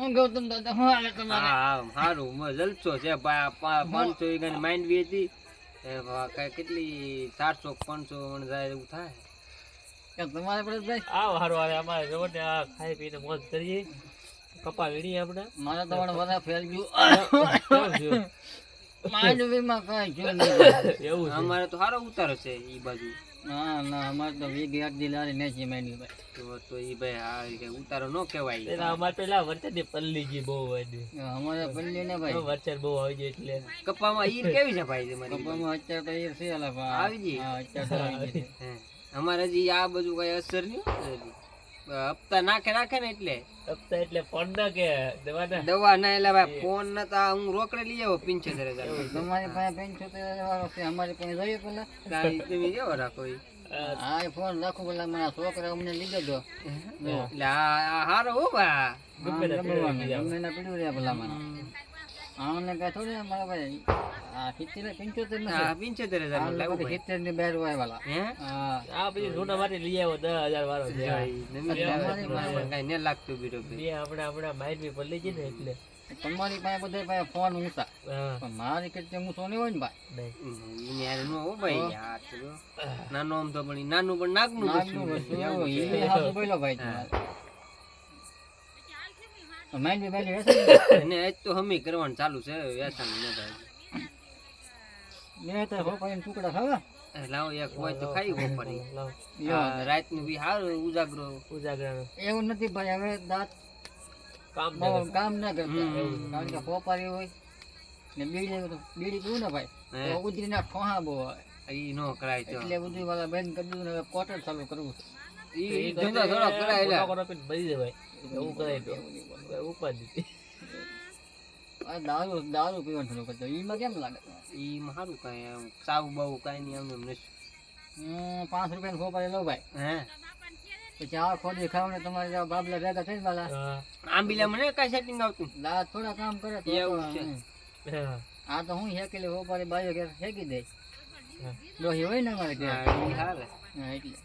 હું ગૌતમ દાદા હું હાલે તમારે? હા સારું જલસો છે 500 વીઘાની માંડવી હતી કેટલી 400 500 મણ જાય એવું થાય કે તમારે ભાઈ આવ હારું આવે અમારે જો ને આ ખાઈ પીને મોજ કરીએ કપા વીણી આપણે મારે તમારે બધા ફેલ ગયું કેવું થયું? માંડવીમાં કાંઈ થયું નહીં. એવું છે અમારે તો સારો ઉતારો છે ઈ બાજુ ના ના અમારે તો વીઘે 8 દી લારી નહીં માંડવી ભાઈ. તો ઈ ભાઈ આ કે ઉતારો ન કહેવાય પેલા અમારે પેલા વરસાદની પલ્લી જી બહુ હતી અમારે પલ્લી ને ભાઈ વરસાદ બહુ આવી જાય એટલે કપામાં ઈર કેવી છે ભાઈ તમારી કપામાં અત્યારે તો એ છે અલા ભાઈ. આવી ગઈ? હા અત્યારે તો આવી ગઈ છે. હે. અમારે હજી આ બધું કઈ અસર નહીં હજી. હપ્તા નાખે ને એટલે હપ્તા એટલે ફોન ના કે દેવાના દવા ના એટલે ભાઈ ફોન નતા હું રોકડે લઈ આવો 75,000 તમારી પાસે 75,000 વાળો છે અમારી પાસે જોઈએ પેલા તમે કેવો રાખો ઈ? હા એ ફોન રાખો પેલા મારા છોકરા અમને લીધો તો એટલે આ હારો હો બા ગમે તે પીડ્યું ગમે ના પીડ્યું રહ્યા પેલા મારા આમને કઈ થોડી મારા ભાઈ આ 75 નથી હા 75,000 માં લાવ્યો ભાઈ. 70 ની બેર હોય વાલા હે હા આ પછી જૂના માટે લઈ આવ્યો 10,000 વાળો છે આ. નવી લાવ્યો. કઈ ન લાગતું બીડો ભાઈ. બે આપણા માઇન્ડ બી પલ્લી ગઈ ને એટલે તમારી પાસે બધા પાસે ફોન ઊંચા હા પણ મારી કેટલી ઊંચો નહીં હોય ને ભાઈ નહીં ઈને યાર નો હો ભાઈ આ તો જો. નાનો આમ તો પણ ઈ નાનું પણ નાગનું નાગનું વસ્તુ વસ્તુ એવું છે. ઈ હાથું બોલો ભાઈ તમારે માઇન્ડ બી બેઠી રહેશે અને આજ તો હમી કરવાનું ચાલુ છે વેચાણ ન થાય મેં તો હોપાઈને ટુકડા ખાવા લાવો એક હોય તો ખાઈ ગો પડી લાવ રાત નું બી હારું ઉજાગરો ઉજાગરાનો એવું નથી ભાઈ હવે દાંત કામ બહુ ના કામ ના કરતા કારણ કે પોપારી હોય ને બીડી પીવું ને ભાઈ તો ઉધરી ના ઠોહા બહુ આવે ઈ નો કરાય તો એટલે બધું વાળા બંધ કરી દીધું ને હવે કોટર ચાલુ કરવું છે. ઈ ધંધો થોડો કરાય લે બળી જવાય એવું કરાય તો ઉપાધિ આ દારૂ પીવાનું ચાલુ કરતો એમાં કેમ લાગે તમારે? ઈ માં હારું કાંઈ આમ સાવ બાવ કાંઈ નહીં આમ એમ નથી. હું 5 રૂપિયાની પોપારી લઉં ભાઈ હે પછી આ ખોદી ખાવ ને તમારે જેવા બાબલા ભેગા થઈ વાલા આંબીલા મને કાંઈ સેટિંગ આવતું દાંત થોડા કામ કરે તો એવું છે. આ તો હું હેકેલી પોપારી બાજુ ઘેર ફેંકી દે દોહી હોય ને અમારે ઘેર હા, ઈ હાલે. હા, એટલે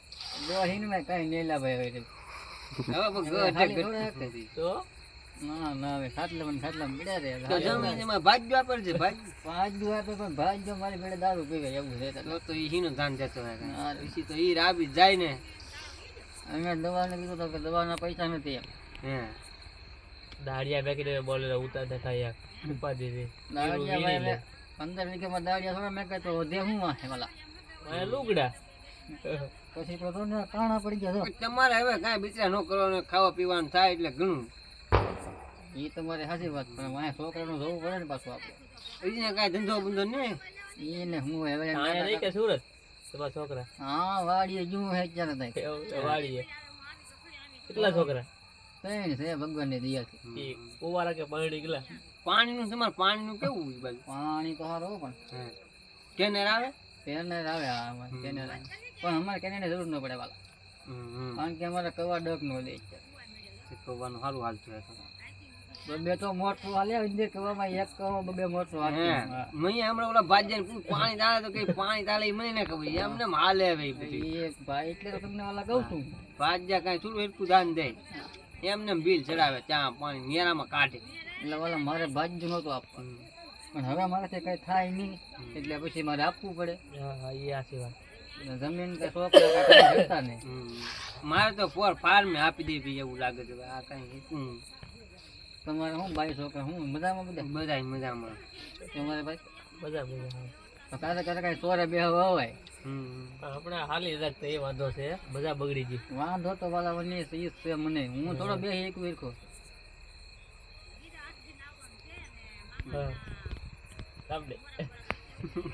દોહી ને મેં કઈ નહીં લા ભાઈ હવે હવે પણ ખાલી ઘર થોડા ઢેક નથી. તો ના ના હવે ખાટલા પડ્યા રહે તો જમીન એમાં ભાગ્ય વાપર છે ભાગ્ય. પાંચ દિવસ આપે પણ ભાઈ જો મારી બેડે દારૂ પીવે એવું છે તો ઈ હીનું ધાન જતો રહે કાંઈ. હા. પછી તો ઈ રાબી જાય ને અમે દવાને કીધું તો કે દવાના પૈસા નથી એમ હે દાડિયા બેકી બોલે ઉતારતા થાય ઉપાધિ થી દાડિયા ભાઈ હવે 15 વીઘામાં દાડિયા થોડા મેં કહે તો વધે હું વાંચે વાલા લુગડા પછી તો ને કાણા પડી ગયા તો તમારે હવે કાંઈ બિચારા ન કરવાનું ખાવા પીવાનું થાય એટલે ઘણું એ તમારી સાચી વાત પણ મારા છોકરાનું જોવું પડે ને પાછું આપણે એને કાંઈ ધંધો બંધો નહીં એને હું હવે અહીંયા નહીં કે સુરત તમારા છોકરા હા વાડીએ જું હે ક્યારે થાય વાડીએ કેટલા છોકરા કઈ છે ભગવાનની દયાથી એ કુવારા કે પરણી ગયેલા પાણીનું તમારે પાણીનું કેવું ઈ બાજુ પાણી તો સારું પણ હે કેનેર આવે કેનેર આવે હા અમારે કેનેર આવે પણ અમારે કેનેરની જરૂર ન પડે વાલા કારણ કે અમારે કવા ડક નો દે છે શીખવવાનું સારું હાલતું હોય તો બે તો મોટું હાલે અંદર કવામાં એક કવા બે મોટું હાલે હે મેં હમણાં ઓલા ભાજ્યા ને પાણી તાળે તો કઈ પાણી તાળે ઈ મને ના ખબર એમને એમ હાલે હવે ઈ બધું. એક ભાઈ એટલે તો તમને વાલા કહું છું ભાજ્યા કાંઈ થોડું એટલું દાન દે એમને એમ બિલ ચડાવે ચા પાણી નેરામાં કાઢે એટલે વાલા મારે ભાજ્યું નહોતું આપવાનું પણ હવે મારાથી કઈ થાય નહીં એટલે પછી મારે આપવું પડે હા એ આશી વાત એટલે જમીન કે છોકરા કાંઈ જતા નહીં મારે તો ફાર્મે આપી દે ભાઈ એવું લાગે છે આ કઈ તમારે હું ભાઈ છોકરા હું મજામાં બધા બધા મજામાં તમારે ભાઈ બધા બધા તો કારે કઈ ચોરે બે હોય આપણે હાલી રાખતા એ વાંધો છે બધા બગડી ગઈ વાંધો તો વાલા વની ઈ છે મને હું થોડો બે એક વીરખો હા સાંભળે